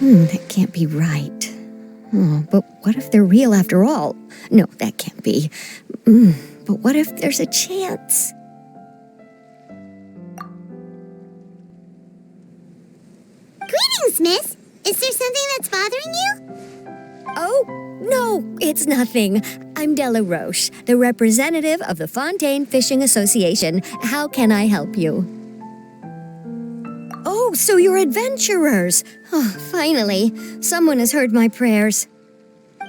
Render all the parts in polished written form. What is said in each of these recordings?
That can't be right. Oh, but what if they're real after all? No, that can't be. But what if there's a chance? Greetings, miss. Is there something that's bothering you? Oh, no, it's nothing. I'm Della Roche, the representative of the Fontaine Fishing Association. How can I help you? Oh, so you're adventurers. Oh, finally, someone has heard my prayers.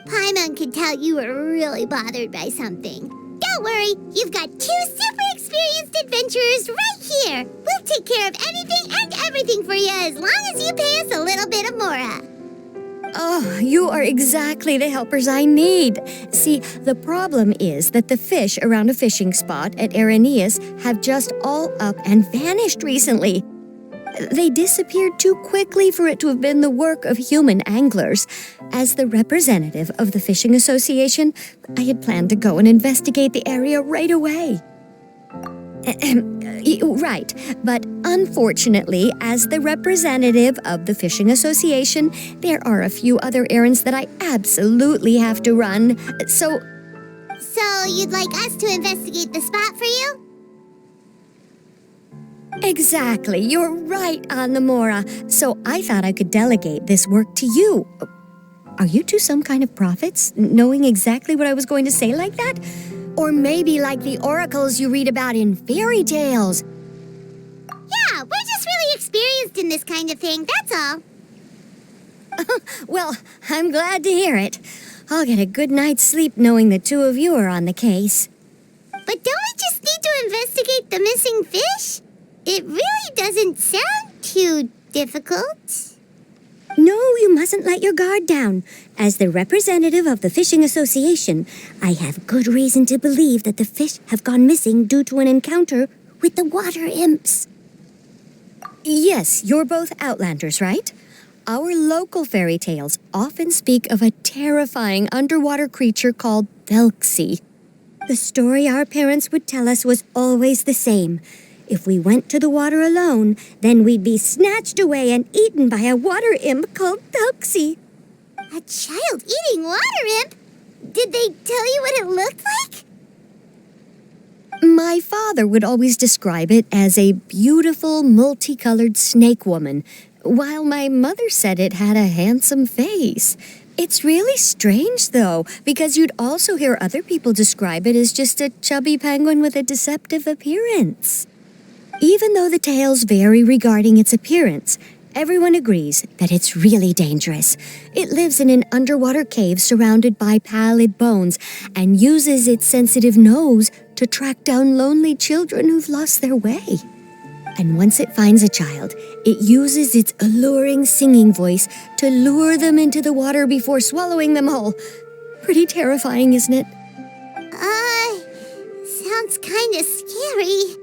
Paimon could tell you were really bothered by something. Don't worry, you've got 2 super experienced adventurers right here. We'll take care of anything and everything for you as long as you pay us a little bit of mora. Oh, you are exactly the helpers I need. See, the problem is that the fish around a fishing spot at Irenaeus have just all up and vanished recently. They disappeared too quickly for it to have been the work of human anglers. As the representative of the Fishing Association, I had planned to go and investigate the area right away. Right, but unfortunately, as the representative of the Fishing Association, there are a few other errands that I absolutely have to run, So you'd like us to investigate the spot for you? Exactly, you're right on the mora. So I thought I could delegate this work to you. Are you two some kind of prophets, knowing exactly what I was going to say like that? Or maybe like the oracles you read about in fairy tales? Yeah, we're just really experienced in this kind of thing, that's all. Well, I'm glad to hear it. I'll get a good night's sleep knowing the two of you are on the case. But don't we just need to investigate the missing fish? It really doesn't sound too difficult. No, you mustn't let your guard down. As the representative of the Fishing Association, I have good reason to believe that the fish have gone missing due to an encounter with the water imps. Yes, you're both Outlanders, right? Our local fairy tales often speak of a terrifying underwater creature called Thelxie. The story our parents would tell us was always the same. If we went to the water alone, then we'd be snatched away and eaten by a water imp called Thelxie. A child eating water imp? Did they tell you what it looked like? My father would always describe it as a beautiful, multicolored snake woman, while my mother said it had a handsome face. It's really strange, though, because you'd also hear other people describe it as just a chubby penguin with a deceptive appearance. Even though the tales vary regarding its appearance, everyone agrees that it's really dangerous. It lives in an underwater cave surrounded by pallid bones and uses its sensitive nose to track down lonely children who've lost their way. And once it finds a child, it uses its alluring singing voice to lure them into the water before swallowing them whole. Pretty terrifying, isn't it? Sounds kinda scary.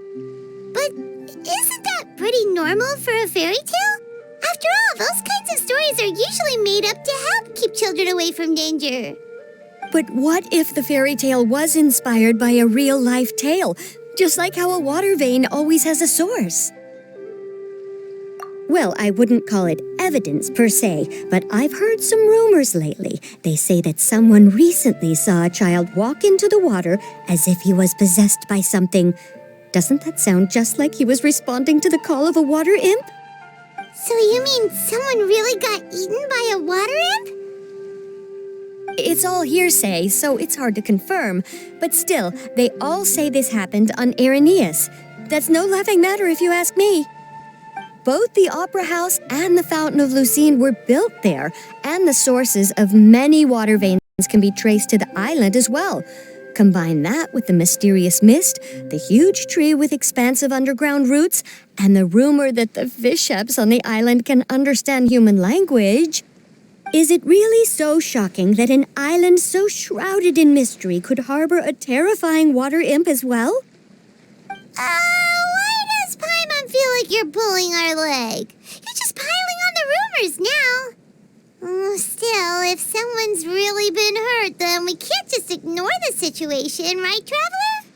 But isn't that pretty normal for a fairy tale? After all, those kinds of stories are usually made up to help keep children away from danger. But what if the fairy tale was inspired by a real-life tale, just like how a water vein always has a source? Well, I wouldn't call it evidence per se, but I've heard some rumors lately. They say that someone recently saw a child walk into the water as if he was possessed by something. Doesn't that sound just like he was responding to the call of a water imp? So you mean someone really got eaten by a water imp? It's all hearsay, so it's hard to confirm. But still, they all say this happened on Irenaeus. That's no laughing matter if you ask me. Both the Opera House and the Fountain of Lucine were built there, and the sources of many water veins can be traced to the island as well. Combine that with the mysterious mist, the huge tree with expansive underground roots, and the rumor that the fish-eps on the island can understand human language. Is it really so shocking that an island so shrouded in mystery could harbor a terrifying water imp as well? Why does Paimon feel like you're pulling our leg? You're just piling on the rumors now. Still, if someone's really been hurt, then we can't just ignore the situation, right, Traveler?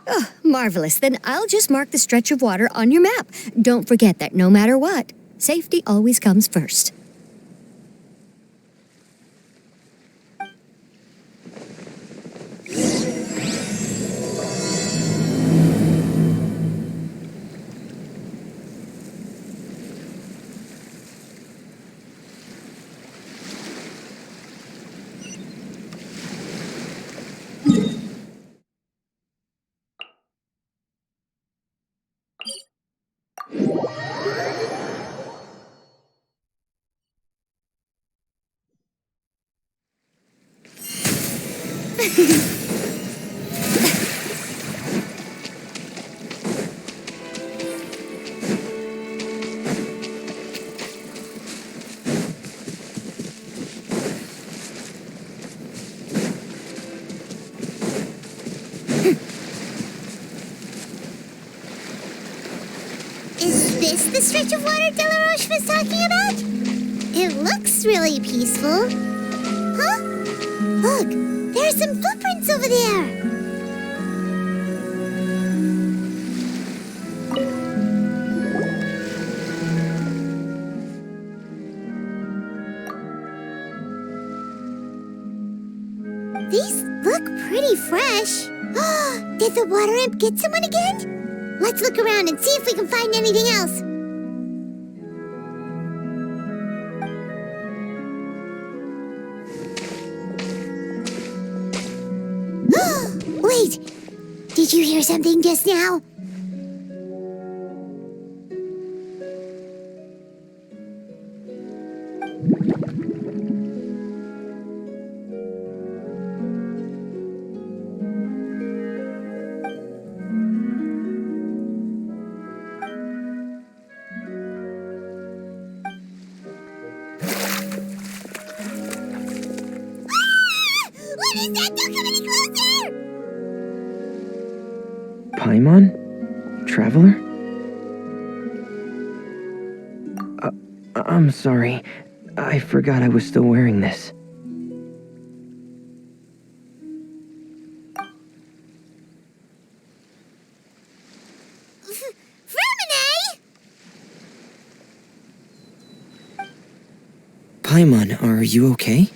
Oh, marvelous. Then I'll just mark the stretch of water on your map. Don't forget that no matter what, safety always comes first. Is this the stretch of water Delaroche was talking about? It looks really peaceful. Huh? Look, there are some footprints over there. These look pretty fresh. Did the water imp get someone again? Let's look around and see if we can find anything else. Wait! Did you hear something just now? What is that? Don't come any closer! Paimon? Traveler? I'm sorry. I forgot I was still wearing this. Fremine! Paimon, are you okay?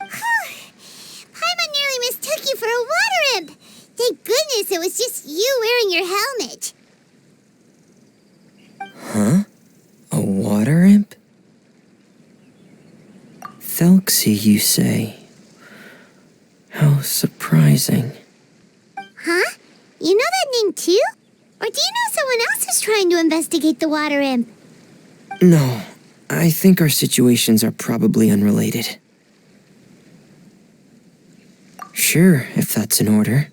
Paimon nearly mistook you for a water imp. Thank goodness it was just you wearing your helmet. Huh? A water imp? Thelxie, you say? How surprising. Huh? You know that name too? Or do you know someone else is trying to investigate the water imp? No, I think our situations are probably unrelated. Sure, if that's in order.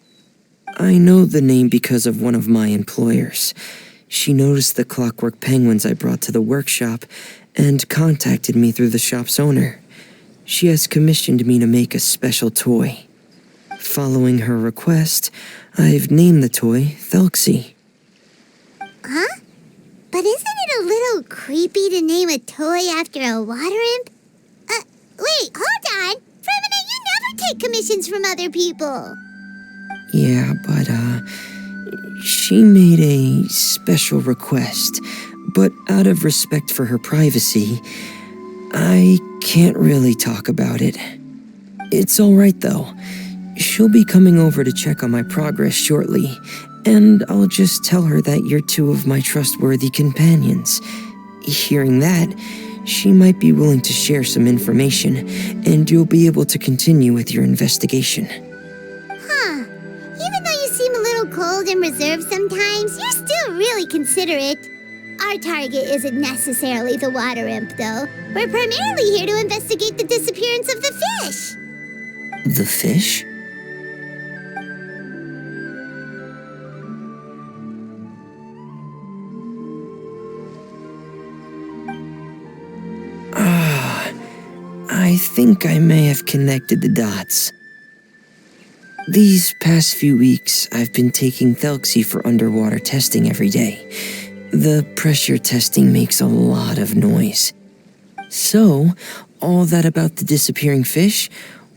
I know the name because of one of my employers. She noticed the clockwork penguins I brought to the workshop and contacted me through the shop's owner. She has commissioned me to make a special toy. Following her request, I've named the toy Thelxie. Huh? But isn't it a little creepy to name a toy after a water imp? Wait, hold on. Fremine, you never take commissions from other people. Yeah, but, she made a special request, but out of respect for her privacy, I can't really talk about it. It's alright though. She'll be coming over to check on my progress shortly, and I'll just tell her that you're two of my trustworthy companions. Hearing that, she might be willing to share some information, and you'll be able to continue with your investigation. Huh. Even though you seem a little cold and reserved sometimes, you're still really considerate. Our target isn't necessarily the water imp, though. We're primarily here to investigate the disappearance of the fish. The fish? I think I may have connected the dots. These past few weeks, I've been taking Thelxie for underwater testing every day. The pressure testing makes a lot of noise. So, all that about the disappearing fish,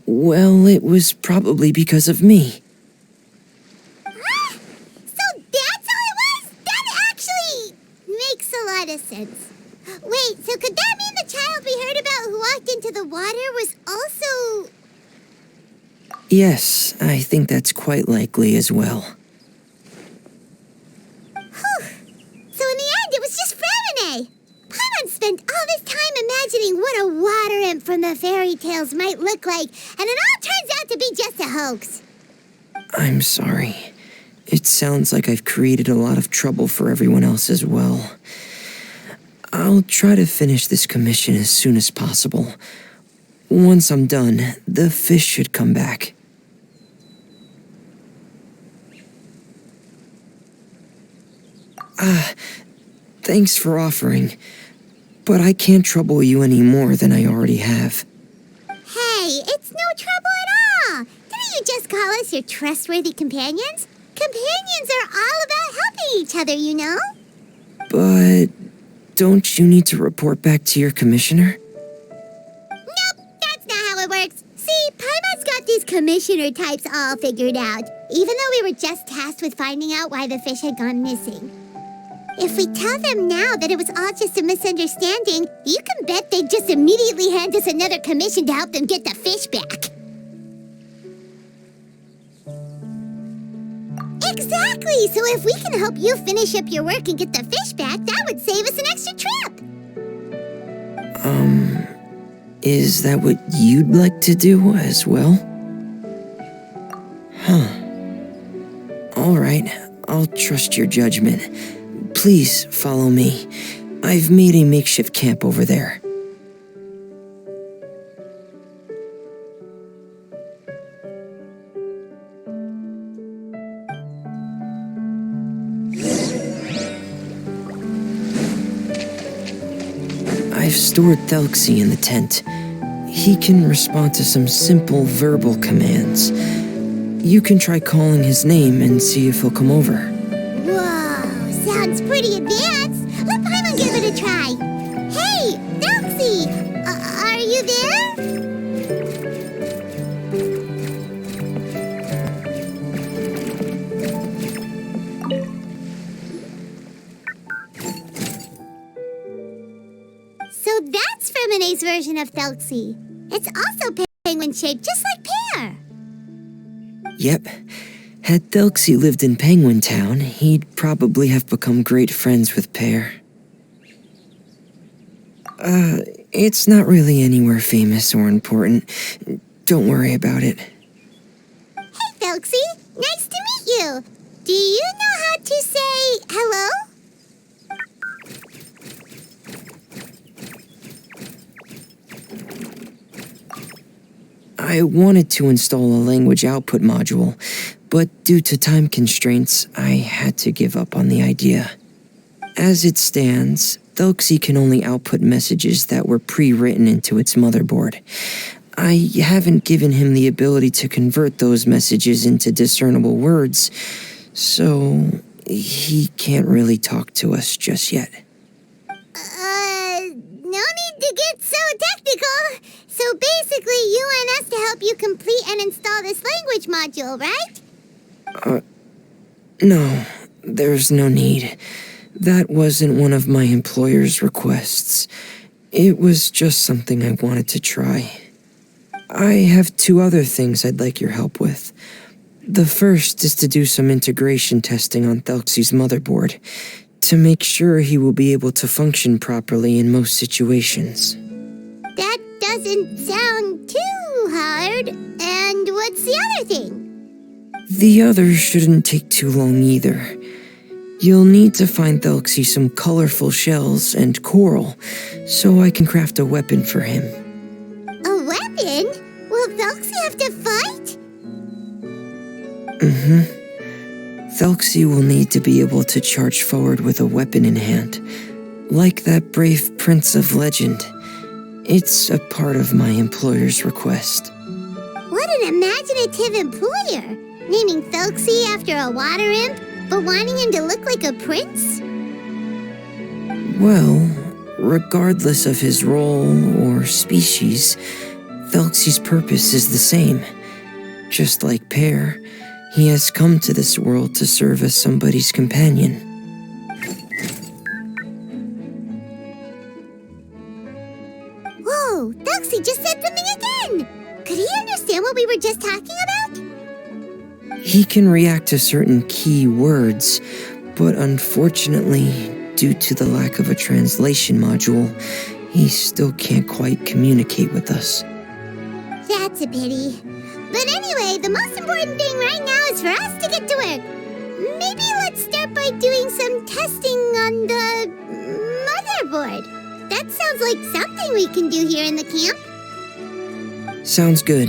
well, it was probably because of me. Ah, so that's all it was? That actually makes a lot of sense. Wait, so could that mean the child we heard about who walked into the water was also... Yes, I think that's quite likely as well. Whew. So in the end, it was just Fremine. Paimon spent all this time imagining what a water imp from the fairy tales might look like, and it all turns out to be just a hoax. I'm sorry. It sounds like I've created a lot of trouble for everyone else as well. I'll try to finish this commission as soon as possible. once I'm done, the fish should come back. Thanks for offering, but I can't trouble you any more than I already have. Hey, it's no trouble at all. Didn't you just call us your trustworthy companions? Companions are all about helping each other, you know? But don't you need to report back to your commissioner? Nope, that's not how it works. See, Paimon's got these commissioner types all figured out, even though we were just tasked with finding out why the fish had gone missing. If we tell them now that it was all just a misunderstanding, you can bet they'd just immediately hand us another commission to help them get the fish back. Exactly! So if we can help you finish up your work and get the fish back, that would save us an extra trip! Is that what you'd like to do as well? Alright, I'll trust your judgment. Please follow me. I've made a makeshift camp over there. I've stored Thelxie in the tent. He can respond to some simple verbal commands. You can try calling his name and see if he'll come over. Whoa, sounds pretty advanced. Let Paimon give it a try. Hey, Thelxie! Are you there? So that's Fremone's version of Thelxie. It's also penguin-shaped, just like Pear. Yep. Had Thelxie lived in Penguin Town, he'd probably have become great friends with Pear. It's not really anywhere famous or important. Don't worry about it. Hey, Thelxie. Nice to meet you. Do you know how to say hello? I wanted to install a language output module, but due to time constraints, I had to give up on the idea. As it stands, Thelxie can only output messages that were pre-written into its motherboard. I haven't given him the ability to convert those messages into discernible words, so he can't really talk to us just yet. No need to get so technical. So basically, you want us to help you complete and install this language module, right? No, there's no need. That wasn't one of my employer's requests. It was just something I wanted to try. I have two other things I'd like your help with. The first is to do some integration testing on Thelxie's motherboard, to make sure he will be able to function properly in most situations. That doesn't sound too hard. And what's the other thing? The other shouldn't take too long either. You'll need to find Thelxie some colorful shells and coral, so I can craft a weapon for him. A weapon? Will Thelxie have to fight? Thelxie will need to be able to charge forward with a weapon in hand, like that brave prince of legend. It's a part of my employer's request. What an imaginative employer! Naming Thelxie after a water imp, but wanting him to look like a prince? Well, regardless of his role or species, Thelxie's purpose is the same. Just like Pear, he has come to this world to serve as somebody's companion. Whoa, Thelxie just said something again! Could he understand what we were just talking about? He can react to certain key words, but unfortunately, due to the lack of a translation module, he still can't quite communicate with us. That's a pity. But anyway, the most important thing right now is for us to get to work. Maybe let's start by doing some testing on the motherboard. That sounds like something we can do here in the camp. Sounds good.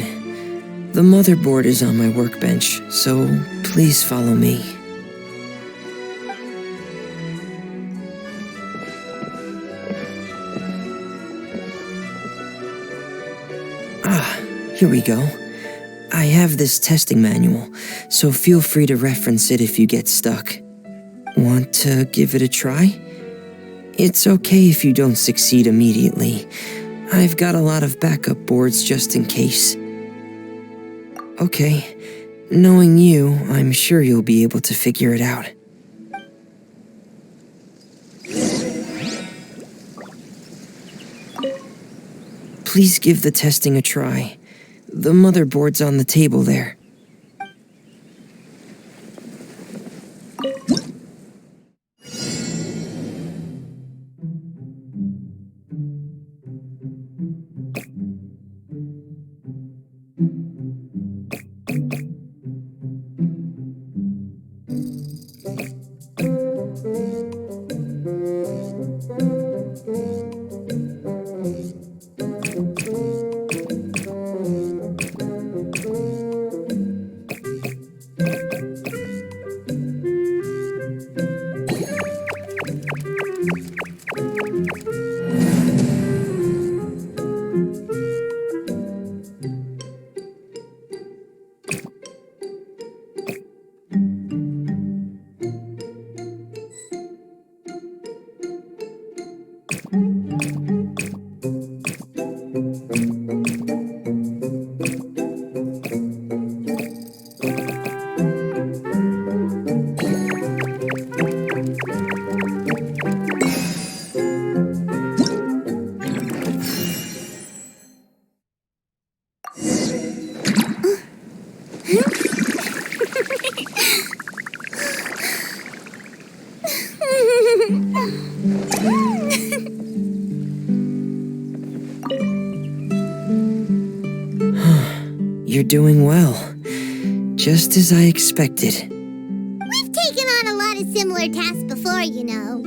The motherboard is on my workbench, so please follow me. Here we go. I have this testing manual, so feel free to reference it if you get stuck. Want to give it a try? It's okay if you don't succeed immediately. I've got a lot of backup boards just in case. Okay, knowing you, I'm sure you'll be able to figure it out. Please give the testing a try. The motherboard's on the table there. You're doing well. Just as I expected. We've taken on a lot of similar tasks before, you know.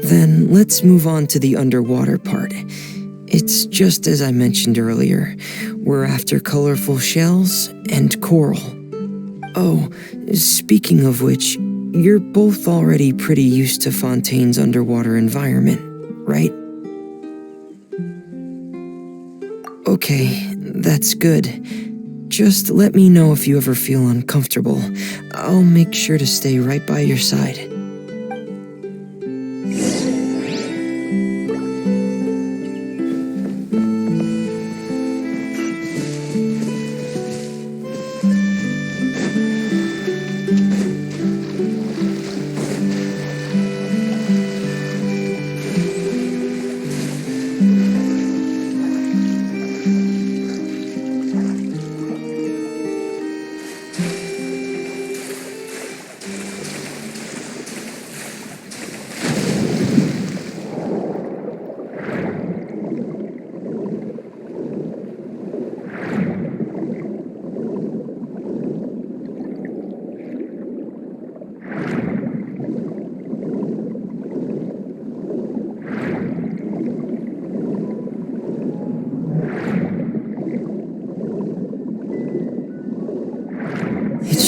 Then let's move on to the underwater part. It's just as I mentioned earlier. We're after colorful shells and coral. Oh, speaking of which, you're both already pretty used to Fontaine's underwater environment, right? Okay, that's good. Just let me know if you ever feel uncomfortable. I'll make sure to stay right by your side.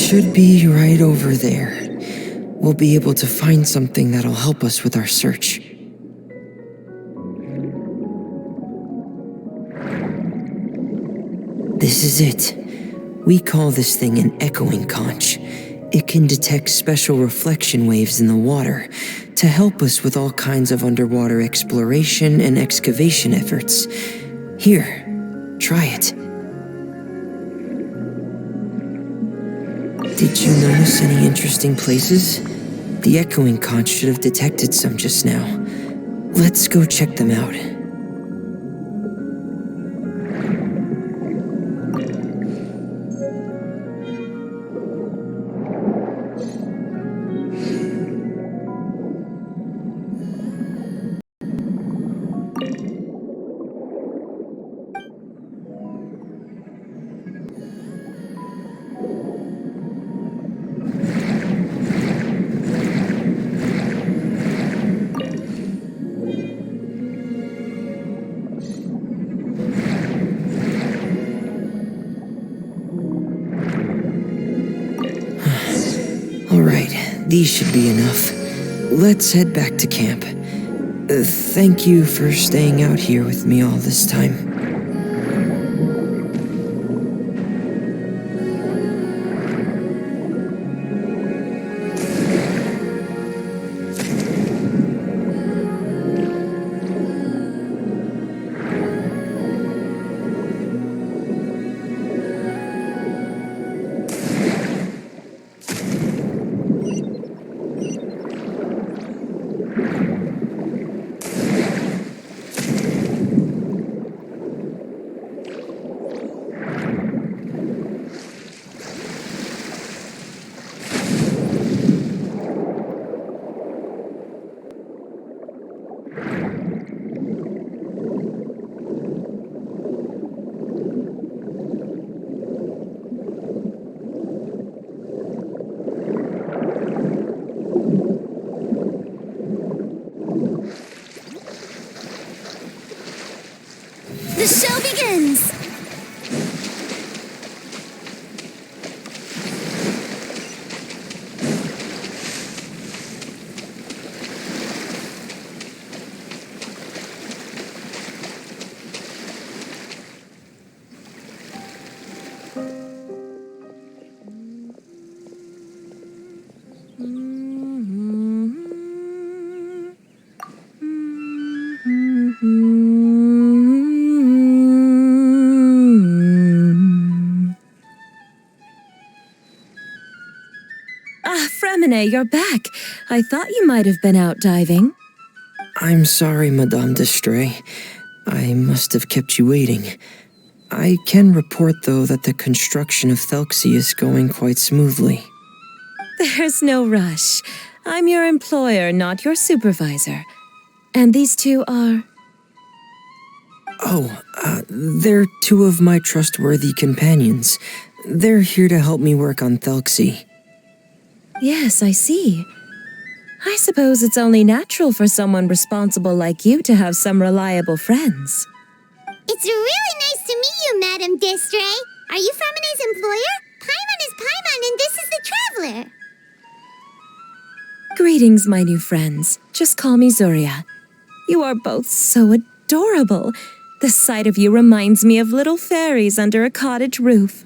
Should be right over there. We'll be able to find something that'll help us with our search. This is it. We call this thing an echoing conch. It can detect special reflection waves in the water to help us with all kinds of underwater exploration and excavation efforts. Here, try it. Did you notice any interesting places? The echoing conch should have detected some just now. Let's go check them out. These should be enough. Let's head back to camp. Thank you for staying out here with me all this time. The show begins! Fremine, you're back. I thought you might have been out diving. I'm sorry, Madame d'Estray. I must have kept you waiting. I can report, though, that the construction of Thelxie is going quite smoothly. There's no rush. I'm your employer, not your supervisor. And these two are... Oh, they're two of my trustworthy companions. They're here to help me work on Thelxie. Yes, I see. I suppose it's only natural for someone responsible like you to have some reliable friends. It's really nice to meet you, Madame d'Estray. Are you Fremine's employer? Paimon is Paimon, and this is the Traveler. Greetings, my new friends. Just call me Zuria. You are both so adorable. The sight of you reminds me of little fairies under a cottage roof.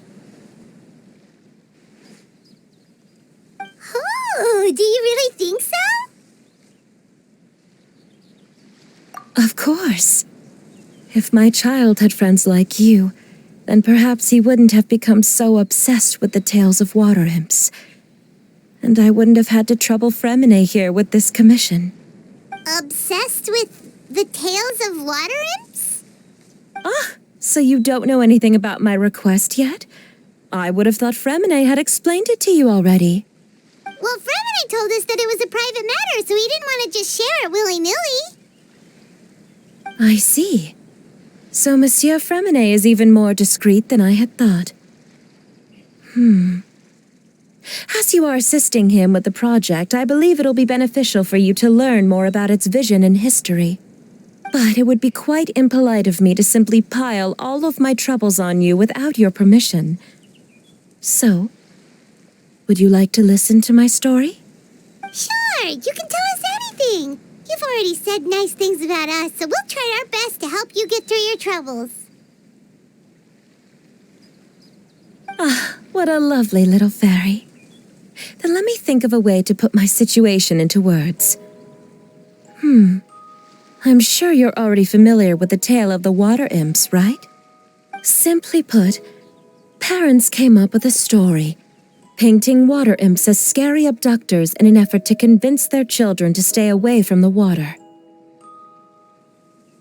Oh, do you really think so? Of course. If my child had friends like you, then perhaps he wouldn't have become so obsessed with the tales of water imps. And I wouldn't have had to trouble Fremine here with this commission. Obsessed with the tales of water imps? Ah, so you don't know anything about my request yet? I would have thought Fremine had explained it to you already. Well, Fremine told us that it was a private matter, so he didn't want to just share it willy-nilly. I see. So Monsieur Fremine is even more discreet than I had thought. As you are assisting him with the project, I believe it'll be beneficial for you to learn more about its vision and history. But it would be quite impolite of me to simply pile all of my troubles on you without your permission. So, would you like to listen to my story? Sure, you can tell us anything. You've already said nice things about us, so we'll try our best to help you get through your troubles. Ah, what a lovely little fairy. Then let me think of a way to put my situation into words. I'm sure you're already familiar with the tale of the water imps, right? Simply put, parents came up with a story, painting water imps as scary abductors in an effort to convince their children to stay away from the water.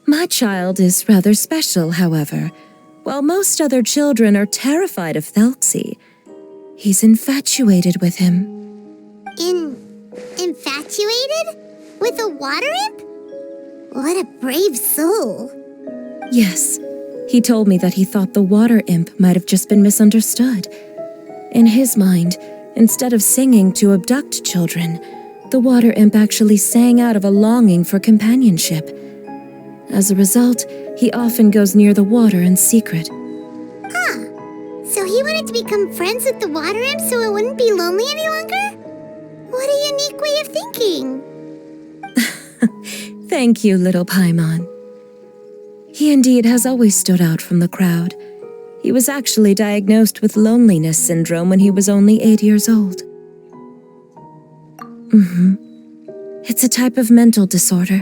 My child is rather special, however. While most other children are terrified of Thelxie, he's infatuated with him. Infatuated? With a water imp? What a brave soul. Yes, he told me that he thought the water imp might have just been misunderstood. In his mind, instead of singing to abduct children, the water imp actually sang out of a longing for companionship. As a result, he often goes near the water in secret. So he wanted to become friends with the water imp so it wouldn't be lonely any longer? What a shocking. Thank you, little Paimon. He indeed has always stood out from the crowd. He was actually diagnosed with loneliness syndrome when he was only 8 years old. It's a type of mental disorder.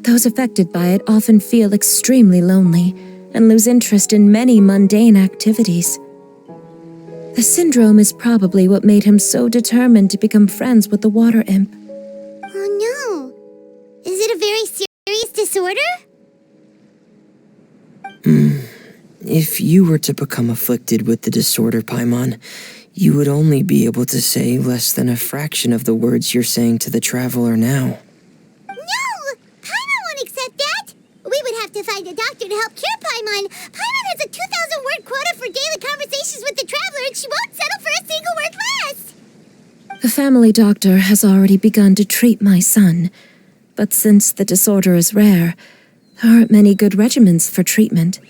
Those affected by it often feel extremely lonely and lose interest in many mundane activities. The syndrome is probably what made him so determined to become friends with the water imp. Oh no. Is it a very serious disorder? If you were to become afflicted with the disorder, Paimon, you would only be able to say less than a fraction of the words you're saying to the traveler now. No! Paimon won't accept that! We would have to find a doctor to help cure Paimon. Paimon has a 2,000-word quota for daily conversations with the traveler, and she won't settle for a single word less! The family doctor has already begun to treat my son, but since the disorder is rare, there aren't many good regimens for treatment.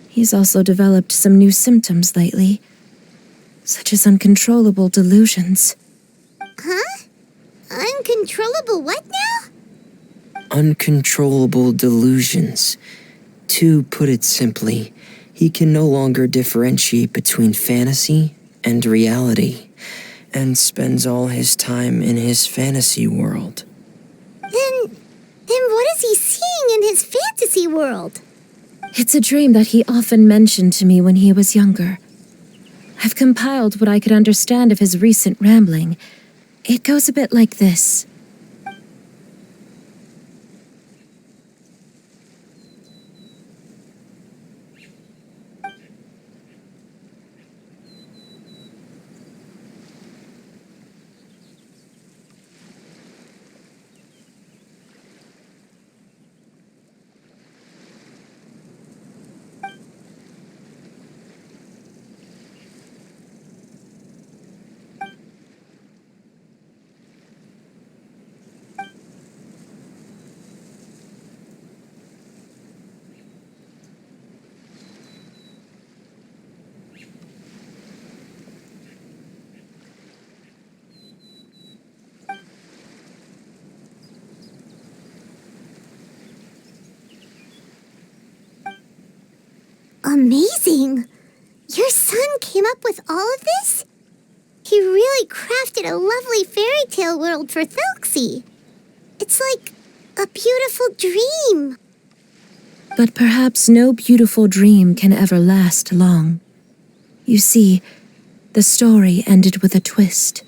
He's also developed some new symptoms lately, such as uncontrollable delusions. Huh? Uncontrollable what now? Uncontrollable delusions. To put it simply, he can no longer differentiate between fantasy and reality, and spends all his time in his fantasy world. Then what is he seeing in his fantasy world? It's a dream that he often mentioned to me when he was younger. I've compiled what I could understand of his recent rambling. It goes a bit like this. Amazing! Your son came up with all of this? He really crafted a lovely fairy tale world for Thelxie. It's like a beautiful dream. But perhaps no beautiful dream can ever last long. You see, the story ended with a twist.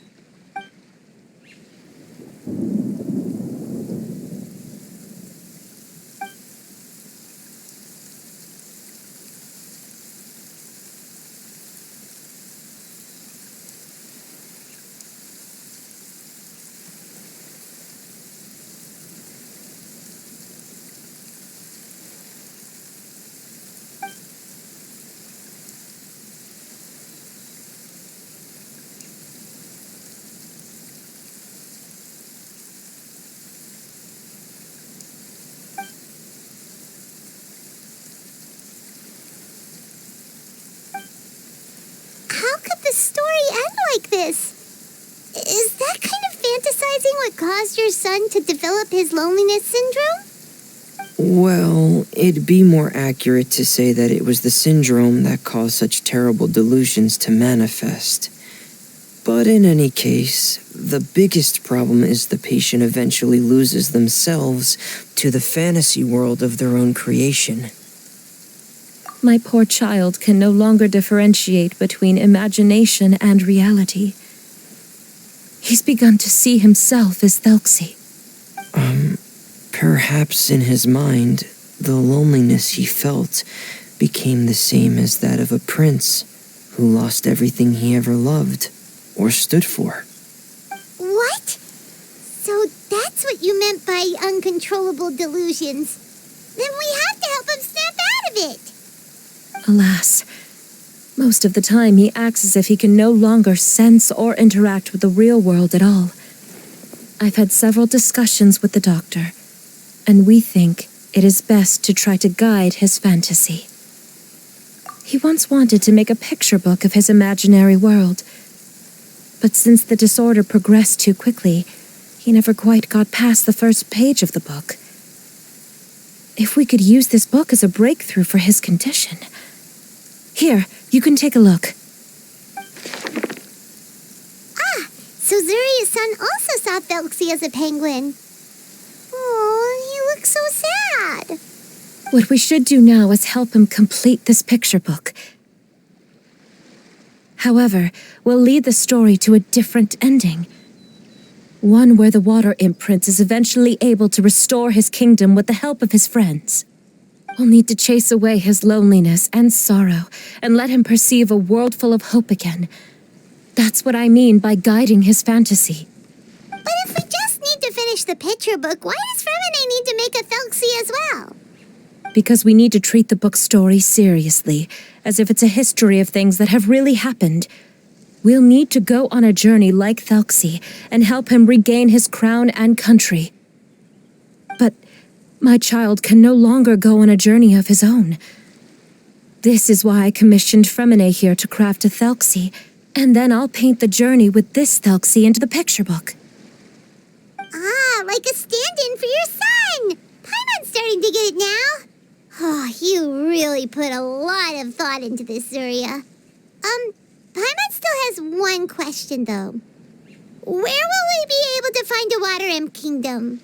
How could the story end like this? Is that kind of fantasizing what caused your son to develop his loneliness syndrome? Well, it'd be more accurate to say that it was the syndrome that caused such terrible delusions to manifest. But in any case, the biggest problem is the patient eventually loses themselves to the fantasy world of their own creation. My poor child can no longer differentiate between imagination and reality. He's begun to see himself as Thelxie. Perhaps in his mind, the loneliness he felt became the same as that of a prince who lost everything he ever loved or stood for. What? So that's what you meant by uncontrollable delusions. Then we have to help him snap out of it. Alas, most of the time he acts as if he can no longer sense or interact with the real world at all. I've had several discussions with the doctor, and we think it is best to try to guide his fantasy. He once wanted to make a picture book of his imaginary world, but since the disorder progressed too quickly, He never quite got past the first page of the book. If we could use this book as a breakthrough for his condition. Here, you can take a look. So Zuria's son also saw Thelxie as a penguin. Oh, he looks so sad. What we should do now is help him complete this picture book. However, we'll lead the story to a different ending. One where the water imp prince is eventually able to restore his kingdom with the help of his friends. We'll need to chase away his loneliness and sorrow and let him perceive a world full of hope again. That's what I mean by guiding his fantasy. But if we just need to finish the picture book, why does Fremine need to make a Thelxie as well? Because we need to treat the book's story seriously, as if it's a history of things that have really happened. We'll need to go on a journey like Thelxie and help him regain his crown and country. But my child can no longer go on a journey of his own. This is why I commissioned Fremine here to craft a Thelxie, and then I'll paint the journey with this Thelxie into the picture book. Ah, like a stand-in for your son! Paimon's starting to get it now. Oh, you really put a lot of thought into this, Zuria. Paimon still has one question, though. Where will we be able to find a Water Imp Kingdom?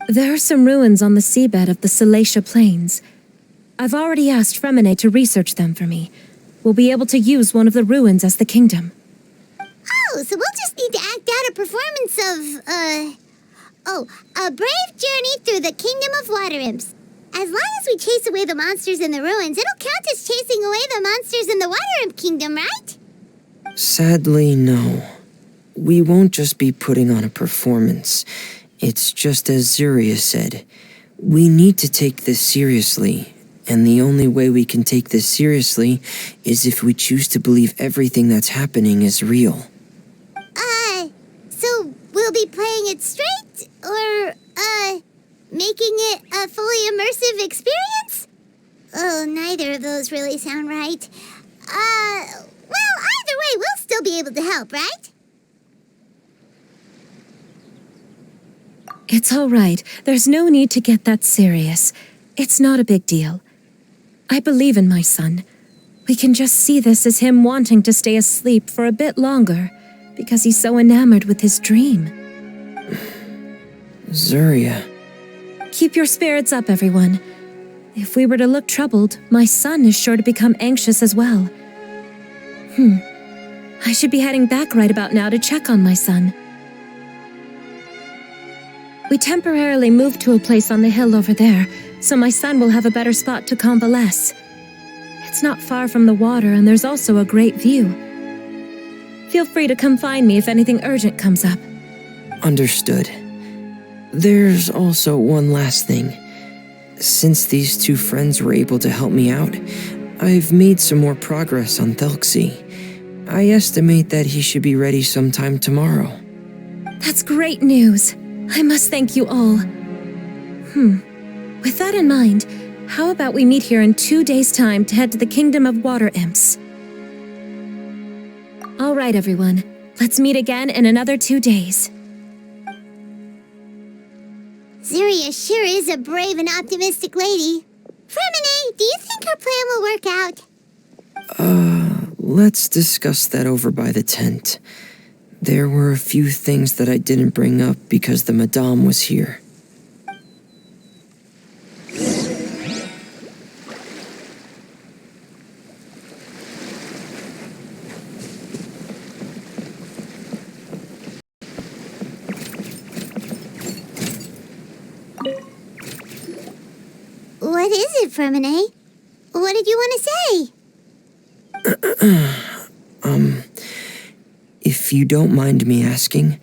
There are some ruins on the seabed of the Salacia Plains. I've already asked Fremine to research them for me. We'll be able to use one of the ruins as the kingdom. Oh, so we'll just need to act out a performance of, a brave journey through the Kingdom of Water Imps. As long as we chase away the monsters in the ruins, it'll count as chasing away the monsters in the Water Imp Kingdom, right? Sadly, no. We won't just be putting on a performance. It's just as Zuria said. We need to take this seriously, and the only way we can take this seriously is if we choose to believe everything that's happening is real. So we'll be playing it straight, or, making it a fully immersive experience? Oh, neither of those really sound right. Well, either way, we'll still be able to help, right? It's all right. There's no need to get that serious. It's not a big deal. I believe in my son. We can just see this as him wanting to stay asleep for a bit longer, because he's so enamored with his dream. Zuria. Keep your spirits up, everyone. If we were to look troubled, my son is sure to become anxious as well. I should be heading back right about now to check on my son. We temporarily moved to a place on the hill over there, so my son will have a better spot to convalesce. It's not far from the water, and there's also a great view. Feel free to come find me if anything urgent comes up. Understood. There's also one last thing. Since these two friends were able to help me out, I've made some more progress on Thelxie. I estimate that he should be ready sometime tomorrow. That's great news. I must thank you all. With that in mind, how about we meet here in 2 days' time to head to the Kingdom of Water Imps? All right, everyone. Let's meet again in another 2 days. Zuria sure is a brave and optimistic lady. Fremine, do you think her plan will work out? Let's discuss that over by the tent. There were a few things that I didn't bring up because the Madame was here. What is it, Fremine? What did you want to say? If you don't mind me asking,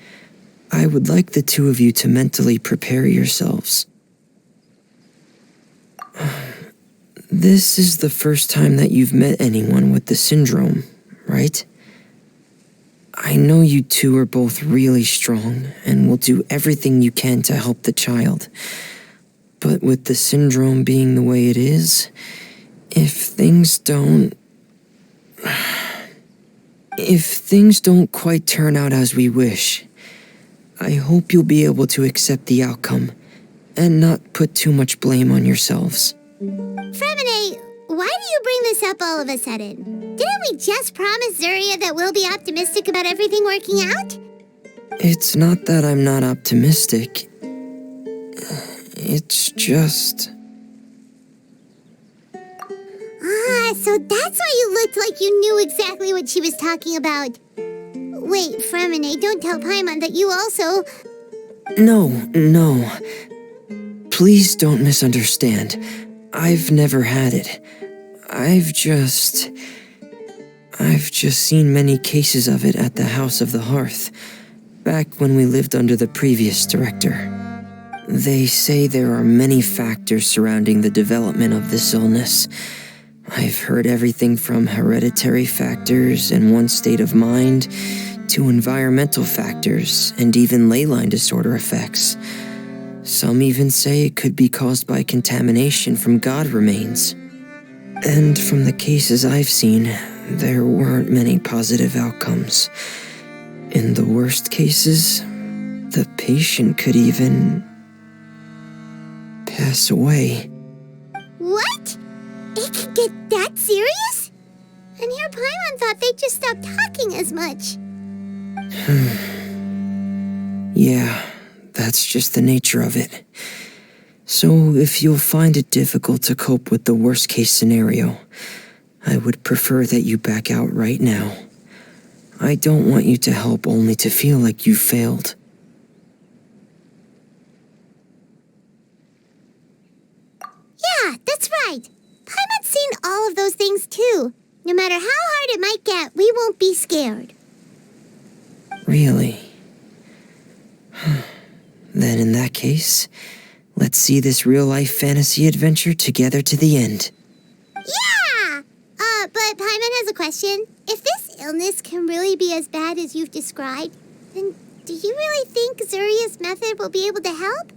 I would like the two of you to mentally prepare yourselves. This is the first time that you've met anyone with the syndrome, right? I know you two are both really strong and will do everything you can to help the child. But with the syndrome being the way it is, if things don't quite turn out as we wish, I hope you'll be able to accept the outcome and not put too much blame on yourselves. Fremine, why do you bring this up all of a sudden? Didn't we just promise Zuria that we'll be optimistic about everything working out? It's not that I'm not optimistic. It's just... So that's why you looked like you knew exactly what she was talking about. Wait, Fremine, don't tell Paimon that you also... No. Please don't misunderstand. I've never had it. I've just seen many cases of it at the House of the Hearth, back when we lived under the previous director. They say there are many factors surrounding the development of this illness. I've heard everything from hereditary factors and one's state of mind to environmental factors and even ley line disorder effects. Some even say it could be caused by contamination from god remains. And from the cases I've seen, there weren't many positive outcomes. In the worst cases, the patient could even pass away. What? It could get that serious? And here Paimon thought they'd just stop talking as much. Yeah, that's just the nature of it. So if you'll find it difficult to cope with the worst case scenario, I would prefer that you back out right now. I don't want you to help only to feel like you failed. Yeah, that's right. Paimon's seen all of those things too. No matter how hard it might get, we won't be scared. Really? Then in that case, let's see this real-life fantasy adventure together to the end. Yeah! But Paimon has a question. If this illness can really be as bad as you've described, then do you really think Zuria's method will be able to help?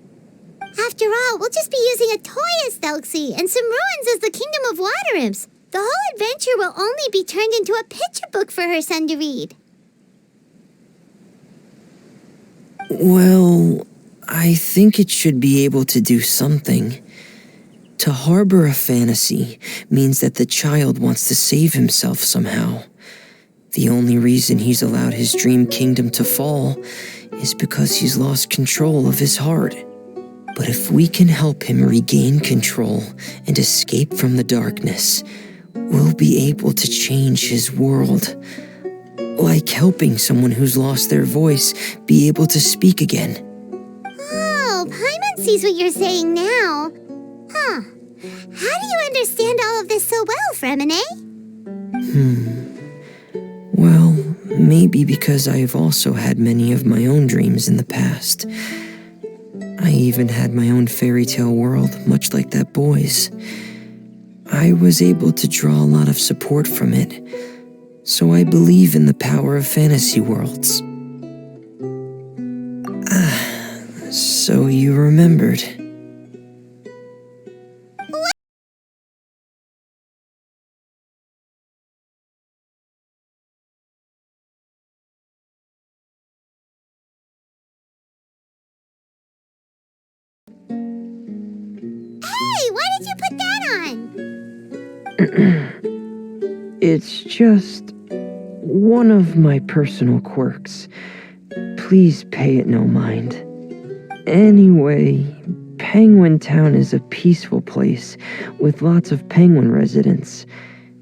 After all, we'll just be using a toy as Thelxie and some ruins as the Kingdom of Water Imps. The whole adventure will only be turned into a picture book for her son to read. Well, I think it should be able to do something. To harbor a fantasy means that the child wants to save himself somehow. The only reason he's allowed his dream kingdom to fall is because he's lost control of his heart. But if we can help him regain control and escape from the darkness, we'll be able to change his world. Like helping someone who's lost their voice be able to speak again. Oh, Paimon sees what you're saying now. Huh. How do you understand all of this so well, Fremine? Well, maybe because I have also had many of my own dreams in the past. I even had my own fairy tale world, much like that boy's. I was able to draw a lot of support from it, so I believe in the power of fantasy worlds. So you remembered. Hey, why did you put that on? It's just one of my personal quirks. Please pay it no mind. Anyway, Penguin Town is a peaceful place with lots of penguin residents.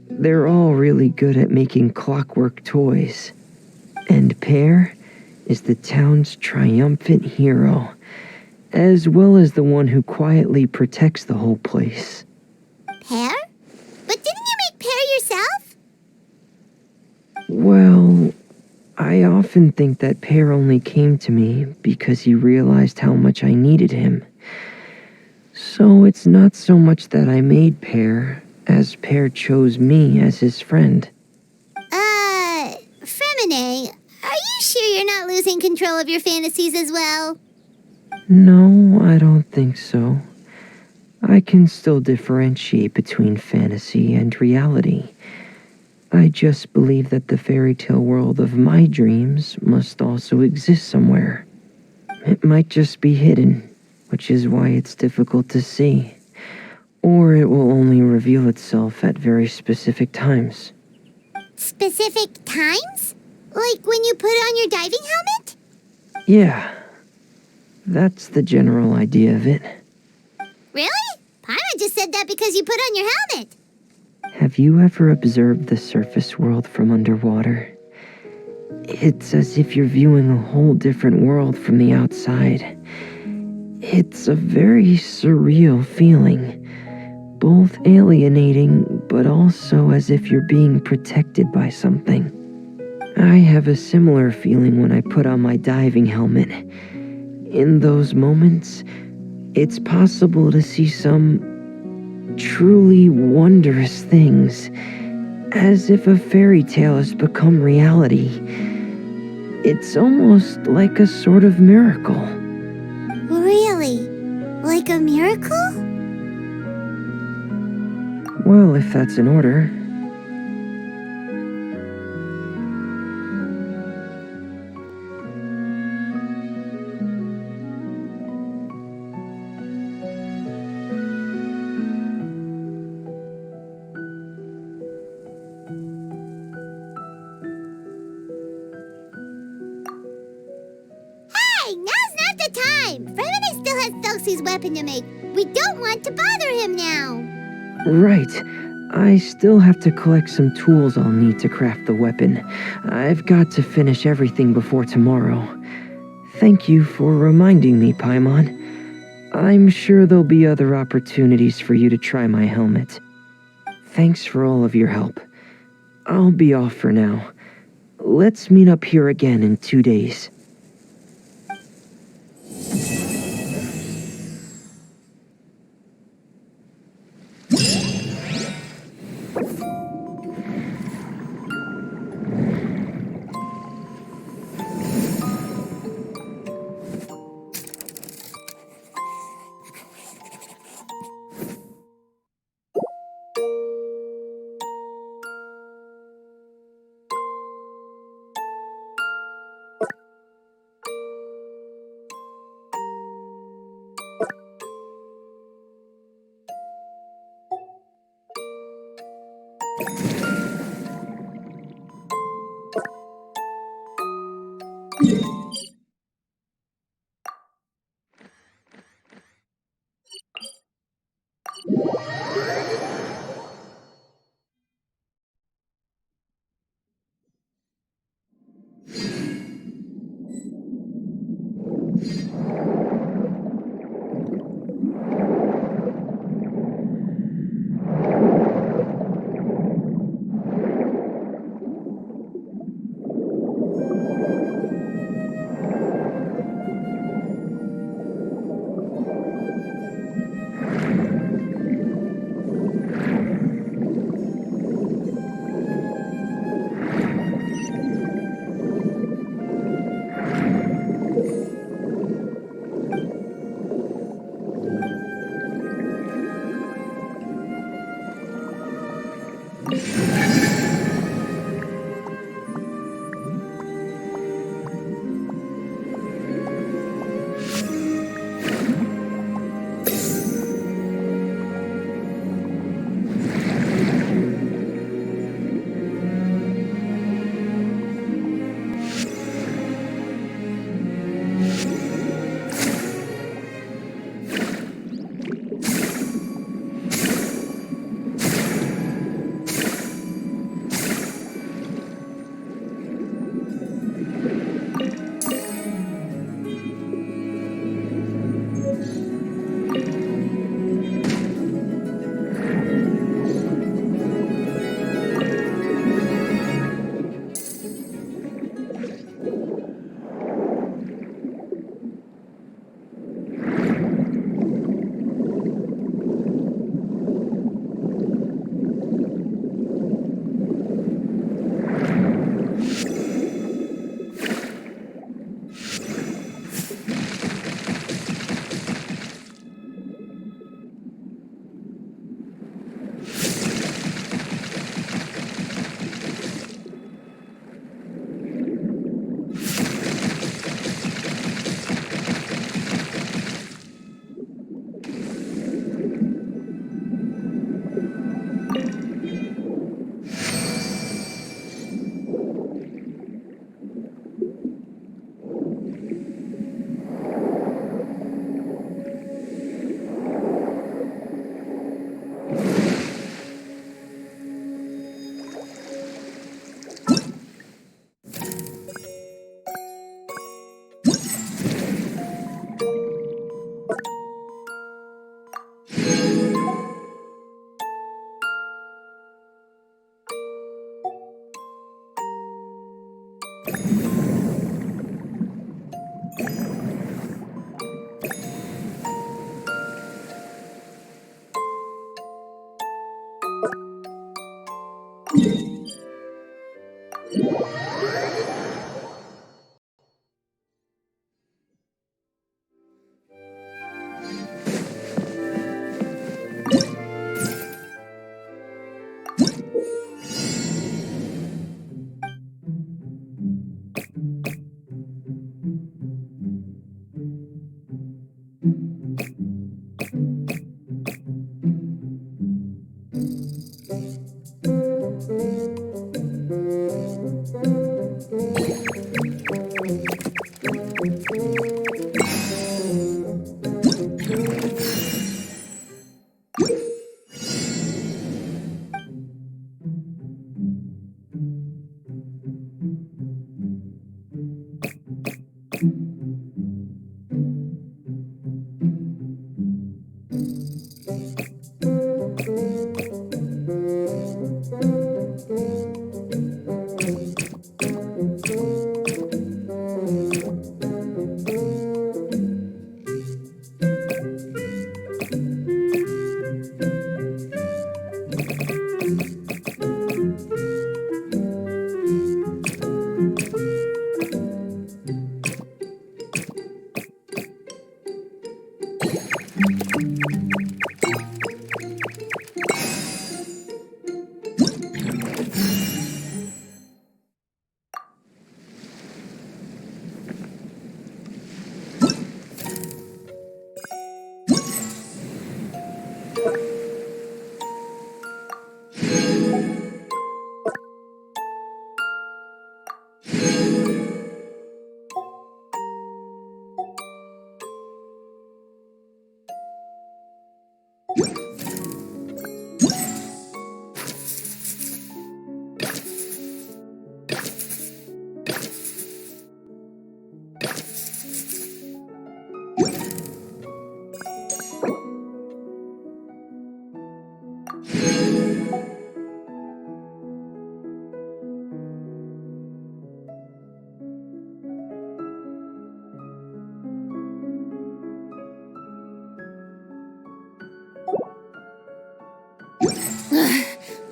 They're all really good at making clockwork toys. And Pear is the town's triumphant hero, as well as the one who quietly protects the whole place. Pear? But didn't you make Pear yourself? Well, I often think that Pear only came to me because he realized how much I needed him. So it's not so much that I made Pear, as Pear chose me as his friend. Fremine, are you sure you're not losing control of your fantasies as well? No, I don't think so. I can still differentiate between fantasy and reality. I just believe that the fairy tale world of my dreams must also exist somewhere. It might just be hidden, which is why it's difficult to see. Or it will only reveal itself at very specific times. Specific times? Like when you put on your diving helmet? Yeah, that's the general idea of it. Really? Paimon just said that because you put on your helmet. Have you ever observed the surface world from underwater? It's as if you're viewing a whole different world from the outside. It's a very surreal feeling. Both alienating, but also as if you're being protected by something. I have a similar feeling when I put on my diving helmet. In those moments, it's possible to see some truly wondrous things, as if a fairy tale has become reality. It's almost like a sort of miracle. Really? Like a miracle? Well, if that's in order. Hey, now's not the time! Fremini still has Thelxie's weapon to make. We don't want to bother him now. Right. I still have to collect some tools I'll need to craft the weapon. I've got to finish everything before tomorrow. Thank you for reminding me, Paimon. I'm sure there'll be other opportunities for you to try my helmet. Thanks for all of your help. I'll be off for now. Let's meet up here again in 2 days.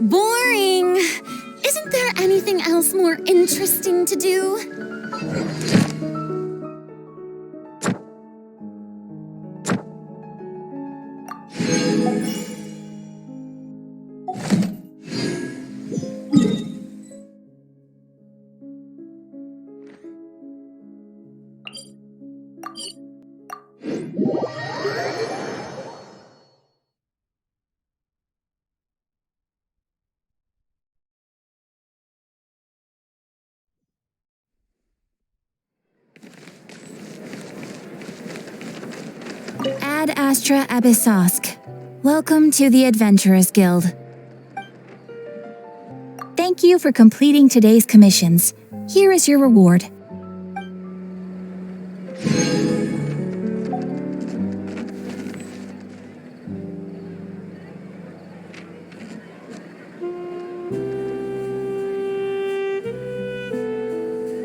Boring! Isn't there anything else more interesting to do? Ad Astra Abyssosk. Welcome to the Adventurers Guild. Thank you for completing today's commissions. Here is your reward.